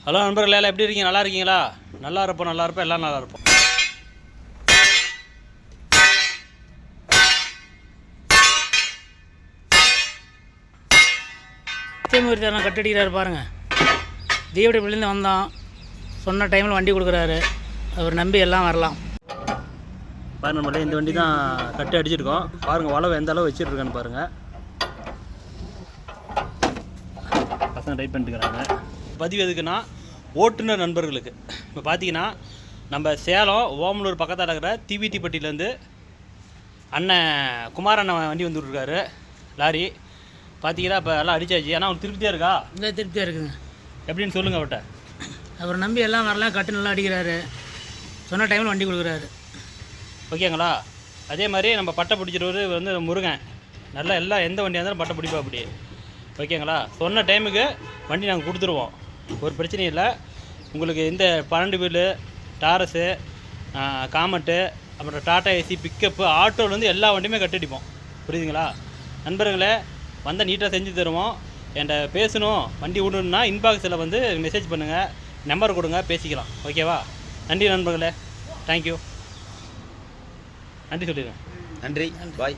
Hello நண்பர்களே, எல்லாம் எப்படி இருக்கீங்க? நல்லா இருக்கீங்களா? நல்லா இருப்போம், எல்லாம் நல்லா இருப்போம். சத்தியமூர்த்தி கட்டடிக்கிறாரு பாருங்கள். தீவடிப்பிலேருந்து வந்தோம், சொன்ன டைமில் வண்டி கொடுக்குறாரு. அவர் நம்பி எல்லாம் வரலாம். பாருங்க நம்மளே இந்த வண்டி தான் கட்டு அடிச்சிருக்கோம். பாருங்கள் வளவு எந்த அளவு வச்சுருக்கேன்னு பாருங்கள். பசங்க டைப் பண்ணிட்டுருக்காங்க. பதிவு எதுக்குன்னா ஓட்டுநர் நண்பர்களுக்கு. இப்போ பார்த்தீங்கன்னா நம்ம சேலம் ஓமலூர் பக்கத்தில் இருக்கிற தீவிட்டிப்பட்டியிலேருந்து அண்ணன் குமார் அண்ணன் வண்டி வந்துட்டுருக்காரு, லாரி. பார்த்தீங்கன்னா இப்போ எல்லாம் அடித்தாச்சு. ஏன்னா அவனுக்கு திருப்தியாக இருக்கா? இல்லை, திருப்தியாக இருக்குங்க. எப்படின்னு சொல்லுங்கள் அவர்கிட்ட. அவர் நம்பி எல்லாம் வரலாம், கட்டு நல்லா அடிக்கிறாரு, சொன்ன டைமில் வண்டி கொடுக்குறாரு. ஓகேங்களா? அதே மாதிரி நம்ம பட்டை பிடிச்சிருவது வந்து முருகன். நல்லா எல்லாம் எந்த வண்டியாக இருந்தாலும் பட்டை பிடிப்பா அப்படி. ஓகேங்களா? சொன்ன டைமுக்கு வண்டி நாங்கள் கொடுத்துருவோம், ஒரு பிரச்சனையும் இல்லை. உங்களுக்கு இந்த 12 வீலு, டாரஸு, காமெட்டு, அப்புறம் டாட்டா ஏசி, பிக்கப்பு, ஆட்டோலேருந்து எல்லா வண்டியுமே கட்டடிப்போம். புரியுதுங்களா? நண்பர்களே, வந்தால் நீட்டாக செஞ்சு தருவோம். என்கிட்ட பேசணும், வண்டி விடணுன்னா இன்பாக்ஸில் வந்து மெசேஜ் பண்ணுங்கள், நம்பர் கொடுங்க, பேசிக்கலாம். ஓகேவா? நன்றி நண்பர்களே, தேங்க்யூ. நன்றி சொல்லிடுறேன். நன்றி, பாய்.